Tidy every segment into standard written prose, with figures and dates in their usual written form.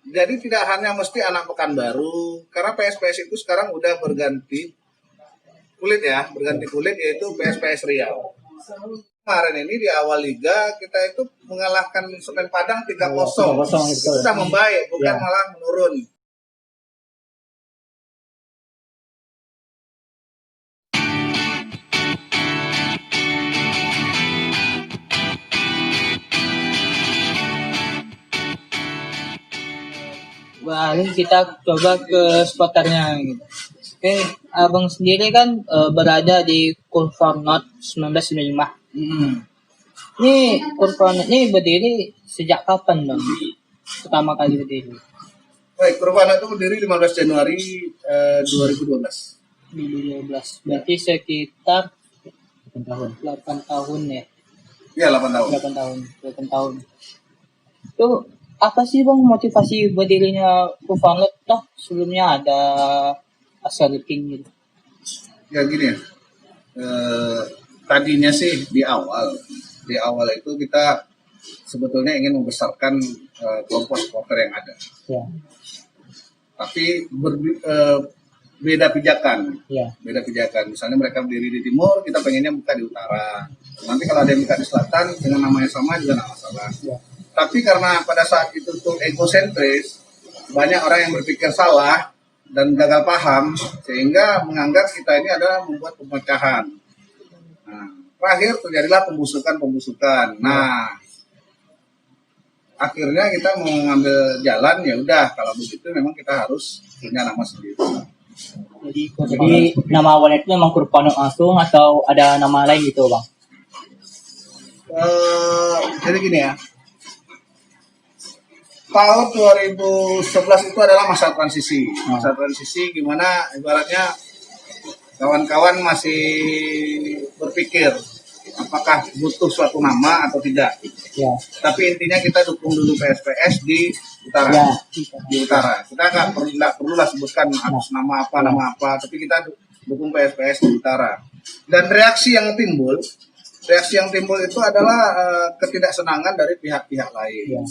Jadi tidak hanya mesti anak Pekanbaru, karena PSPS itu sekarang udah berganti kulit ya, berganti kulit yaitu PSPS Riau. Kemarin ini di awal liga kita itu mengalahkan Semen Padang 3-0. Itu sudah membaik, bukan malah menurun. Wah, ini kita coba ke spoternya gitu. Oke, abang sendiri kan berada di Kurvanot 1995. Ini Kurvanot ini berdiri sejak kapan bang? Pertama kali berdiri? Baik, Kurvanot itu berdiri 15 Januari 2012. 2012. Berarti sekitar 8 tahun ya? Iya, 8 tahun. 8 tahun. Itu apa sih bang motivasi berdirinya Kurvanot? Toh sebelumnya ada Asal King gitu. Ya gini ya, tadinya sih di awal itu kita sebetulnya ingin membesarkan kelompok supporter yang ada. Ya. Tapi beda pijakan. Ya. Beda pijakan. Misalnya mereka berdiri di timur, kita pengennya buka di utara. Nanti kalau ada yang buka di selatan dengan nama yang sama juga nggak masalah. Ya. Tapi karena pada saat itu tuh egosentris, banyak orang yang berpikir salah dan gagal paham, sehingga menganggap kita ini adalah membuat pemecahan. Nah, terakhir terjadilah pembusukan. Nah, akhirnya kita mau ngambil jalan, ya udah kalau begitu memang kita harus punya nama sendiri. Jadi nama awalnya itu memang Kurvanot langsung atau ada nama lain gitu bang? Jadi gini ya, tahun 2011 itu adalah masa transisi. Masa transisi gimana ibaratnya kawan-kawan masih berpikir apakah butuh suatu nama atau tidak. Ya. Tapi intinya kita dukung dulu PSPS di utara. Ya. Di utara. Kita nggak perlu lah sebutkan harus nama apa, tapi kita dukung PSPS di utara. Dan reaksi yang timbul itu adalah ketidaksenangan dari pihak-pihak lain. Ya.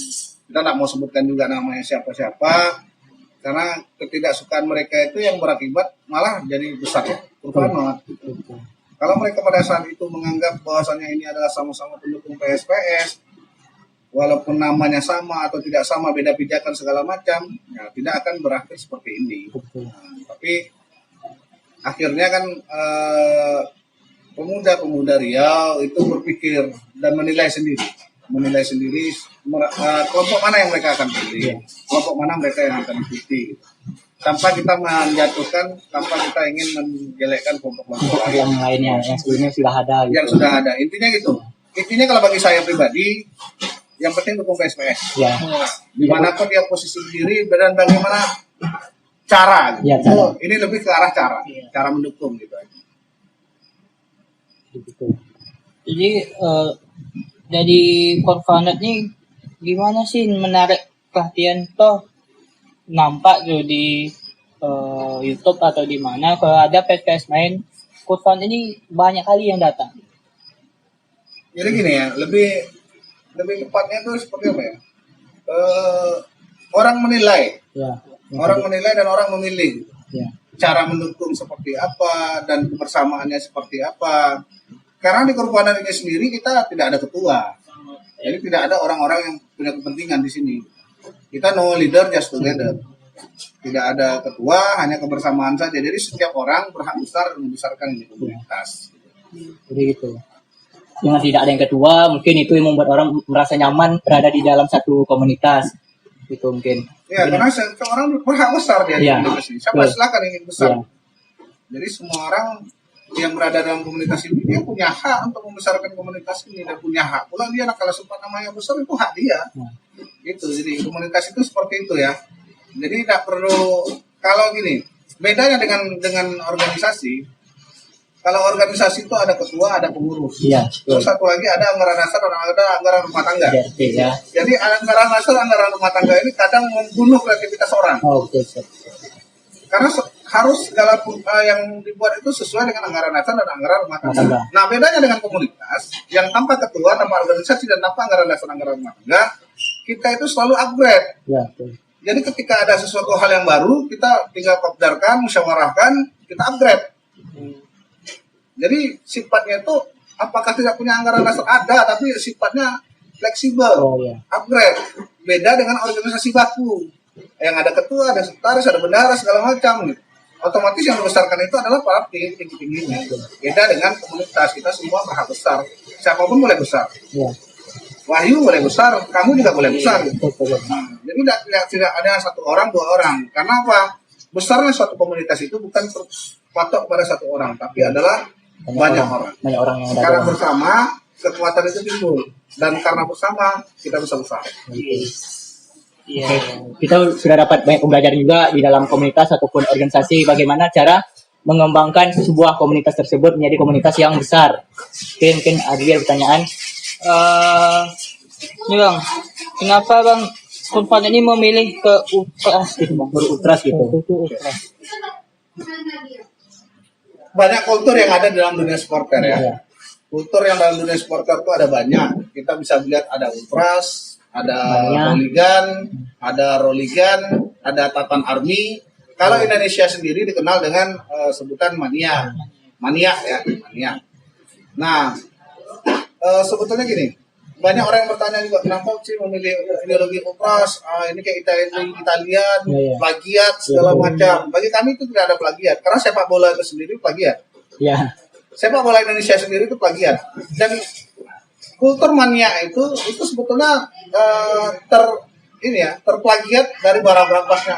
Kita nggak mau sebutkan juga namanya siapa-siapa, karena ketidaksukaan mereka itu yang berakibat malah jadi besar Kurvanot. Kalau mereka pada saat itu menganggap bahwasannya ini adalah sama-sama pendukung PSPS, walaupun namanya sama atau tidak sama, beda pijakan segala macam, ya tidak akan berakhir seperti ini. Nah, tapi akhirnya kan pemuda-pemuda Riau itu berpikir dan menilai sendiri kelompok mana yang mereka akan pilih, kelompok mana mereka yang akan ikuti, tanpa kita menjatuhkan, tanpa kita ingin menjelekkan kelompok-kelompok yang lainnya yang sebelumnya sudah ada. Gitu. Yang sudah ada, intinya gitu. Intinya kalau bagi saya pribadi, yang penting dukung PSPS. Ya. Dimanapun dia posisi diri dan bagaimana cara. Gitu. Ya, cara. Ini lebih ke arah cara mendukung gitu aja. Jadi dari Kurvanot nih gimana sih menarik perhatian toh nampak tuh di YouTube atau di mana kalau ada PSPS main Kurvanot ini banyak kali yang datang. Jadi gini ya, lebih tepatnya tuh seperti apa ya? Orang menilai, orang menilai dan orang memilih. Ya. Cara mendukung seperti apa dan kebersamaannya seperti apa. Karena di Kurvanot ini sendiri kita tidak ada ketua, jadi tidak ada orang-orang yang punya kepentingan di sini. Kita no leader just together, tidak ada ketua, hanya kebersamaan saja. Jadi setiap orang berhak besar membesarkan ini komunitas. Jadi gitu. Dengan tidak ada yang ketua, mungkin itu yang membuat orang merasa nyaman berada di dalam satu komunitas. Itu mungkin. Ya, karena seorang berhak besar dia di komunitas ini. Siapa silakan ingin besar. Ya. Jadi semua orang yang berada dalam komunitas ini dia punya hak untuk membesarkan komunitas ini dan punya hak pula dia kalau sempat namanya besar itu hak dia. Gitu. Jadi komunitas itu seperti itu ya. Jadi tidak perlu, kalau gini bedanya dengan organisasi. Kalau organisasi itu ada ketua, ada pengurus. Iya. Terus satu lagi ada anggaran dasar dan ada anggaran rumah tangga. Ya. Jadi anggaran dasar, anggaran rumah tangga ini kadang membunuh kreativitas orang. Oh, betul. Karena harus segala yang dibuat itu sesuai dengan anggaran dasar dan anggaran rumah tangga. Nah, bedanya dengan komunitas yang tanpa ketua, tanpa organisasi dan tanpa anggaran dasar, anggaran rumah tangga, kita itu selalu upgrade. Ya, Jadi ketika ada sesuatu hal yang baru, kita tinggal kopdarkan, musyawarahkan, kita upgrade. Jadi sifatnya itu apakah tidak punya anggaran dasar? Ada, tapi sifatnya fleksibel, upgrade. Beda dengan organisasi baku yang ada ketua, ada sekretaris, ada bendahara segala macam. Gitu. Otomatis yang dibesarkan itu adalah para tinggi-tingginya. Beda dengan komunitas, kita semua berhak besar. Siapapun boleh besar. Wahyu boleh besar, kamu juga boleh besar. Gitu. Jadi tidak ada satu orang, dua orang. Karena apa? Besarnya suatu komunitas itu bukan terpatok pada satu orang, tapi adalah banyak orang. Banyak orang yang ada. Karena bersama kekuatan itu timbul, dan karena bersama kita bisa besar. Oke. Kita sudah dapat banyak pembelajaran juga di dalam komunitas ataupun organisasi bagaimana cara mengembangkan sebuah komunitas tersebut menjadi komunitas yang besar. Oke, mungkin ada pertanyaan. Ini bang, kenapa bang Kurvan ini memilih ke Ultras gitu bang? Berultras gitu. Ultras. Banyak kultur yang ada dalam dunia supporter ya. Iya. Kultur yang dalam dunia supporter itu ada banyak. Kita bisa lihat ada ultras, ada Mania. roligan, ada roligan, ada tatan army. Kalau Indonesia sendiri dikenal dengan sebutan mania, mania ya, mania. Nah, sebetulnya gini, banyak orang yang bertanya juga kenapa sih memilih ideologi ultras? Ini kayak Italian, Iya. plagiat segala macam. Bagi kami itu tidak ada plagiat, karena sepak bola itu sendiri plagiat. Ya. Sepak bola Indonesia sendiri itu plagiat. Dan kultur mania itu sebetulnya terplagiat dari barang-barangnya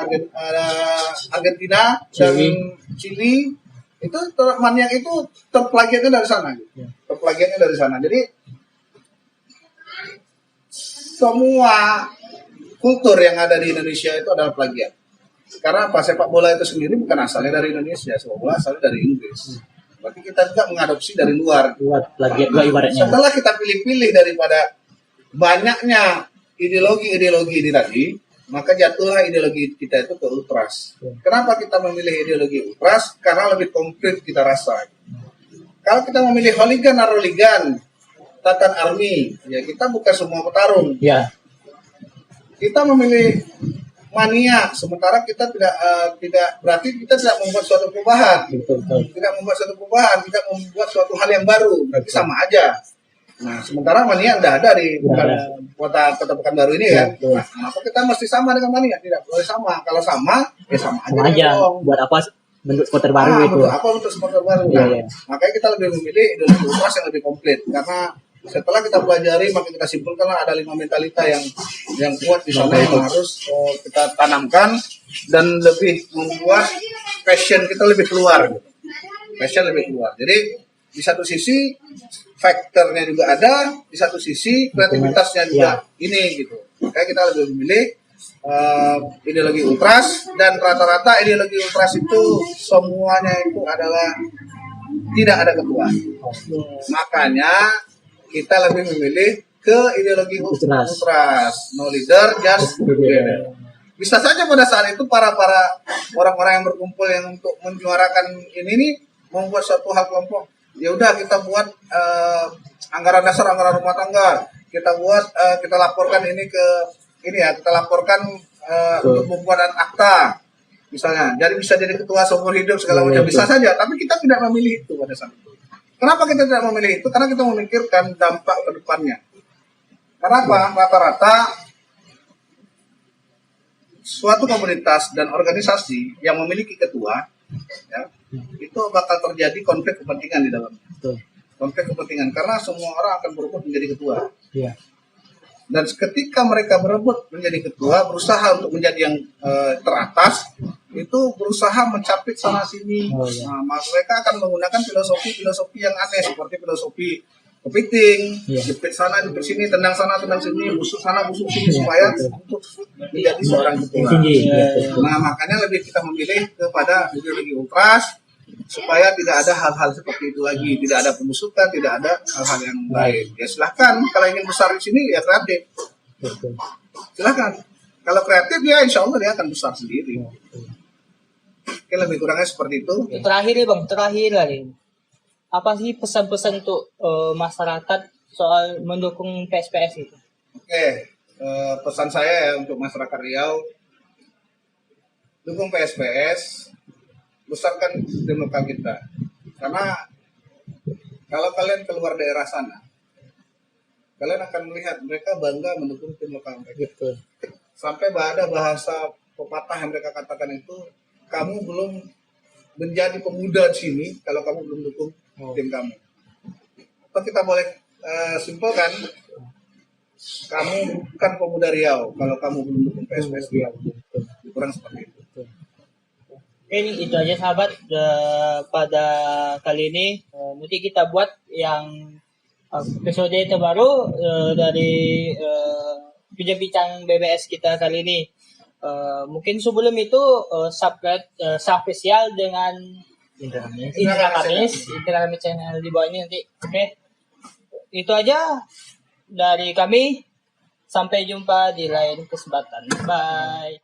Argentina dan Chili. Itu mania itu terplagiatnya dari sana. Gitu. Terplagiatnya dari sana. Jadi semua kultur yang ada di Indonesia itu adalah plagiat. Karena apa? Sepak bola itu sendiri bukan asalnya dari Indonesia, sepak bola asalnya dari Inggris. Berarti kita juga mengadopsi dari luar. Plagiat juga ibaratnya. Setelah kita pilih-pilih daripada banyaknya ideologi ini tadi, maka jatuhlah ideologi kita itu ke ultras. Kenapa kita memilih ideologi ultras? Karena lebih konkret kita rasa. Kalau kita memilih hooligan atau roligan, tatan army, ya kita bukan semua petarung. Ya. Kita memilih mania, sementara kita tidak berarti kita tidak membuat suatu perubahan. Betul. Tidak membuat suatu perubahan, tidak membuat suatu hal yang baru, berarti sama aja. Nah, sementara mania udah ada di kota Pekanbaru ini kan. Betul. Nah, kenapa kita mesti sama dengan mania? Tidak boleh sama. Kalau sama, ya sama aja. Sama aja. Dong. Buat apa bentuk supporter baru itu? Bentuk apa untuk supporter baru? Iya, Nah, iya. makanya kita lebih memilih ideologi ultras yang lebih komplit, karena setelah kita pelajari, maka kita simpulkan ada 5 mentalita yang kuat di sana yang harus kita tanamkan dan lebih membuat passion kita lebih keluar. Gitu. Passion lebih keluar. Jadi di satu sisi faktornya juga ada, di satu sisi kreativitasnya juga ini gitu. Makanya kita lebih memilih ideologi ultras, dan rata-rata ideologi ultras itu semuanya itu adalah tidak ada ketua. Makanya kita lebih memilih ke ideologi ultras, no leader, just leader. Bisa saja pada saat itu para orang-orang yang berkumpul yang untuk menyuarakan ini nih membuat suatu hal kelompok. Ya udah kita buat anggaran dasar, anggaran rumah tangga. Kita buat kita laporkan ini ke ini ya, kita laporkan untuk pembuatan akta misalnya. Jadi bisa jadi ketua seumur hidup segala macam, bisa saja. Tapi kita tidak memilih itu pada saat itu. Kenapa kita tidak memilih itu? Karena kita memikirkan dampak ke depannya. Kenapa? Rata-rata suatu komunitas dan organisasi yang memiliki ketua, ya, itu bakal terjadi konflik kepentingan di dalamnya. Konflik kepentingan karena semua orang akan berebut menjadi ketua. Iya. Dan ketika mereka berebut menjadi ketua, berusaha untuk menjadi yang teratas, itu berusaha mencapik sana sini. Nah, mereka akan menggunakan filosofi yang aneh seperti filosofi kepiting, jepit sana, jepit sini, tendang sana, tendang sini, busuk sana, busuk sini, supaya untuk menjadi seorang ketua. Nah, makanya lebih kita memilih kepada ideologi ultras supaya tidak ada hal-hal seperti itu lagi, tidak ada pembusukan, tidak ada hal-hal yang lain. Ya silahkan, kalau ingin besar di sini ya kreatif. Silahkan. Kalau kreatif ya insya Allah dia akan besar sendiri. Oke, lebih kurangnya seperti itu. Terakhir ya bang, terakhir kali. Apa sih pesan-pesan untuk masyarakat soal mendukung PSPS itu? Oke, pesan saya ya untuk masyarakat Riau, dukung PSPS, besarkan tim lokal kita. Karena kalau kalian keluar daerah sana, kalian akan melihat mereka bangga mendukung tim lokal mereka. Betul. Sampai ada bahasa pepatah yang mereka katakan itu, kamu belum menjadi pemuda di sini kalau kamu belum dukung tim kamu. Atau kita boleh simpulkan, kamu bukan pemuda Riau kalau kamu belum dukung PSPS Riau. Kurang seperti itu. Oke, itu aja sahabat pada kali ini. Nanti kita buat yang episode terbaru dari bincang-bincang BBS kita kali ini. Mungkin sebelum itu subscribe spesial dengan Indra Kamis channel di bawah ini nanti. Oke. Itu aja dari kami. Sampai jumpa di lain kesempatan. Bye.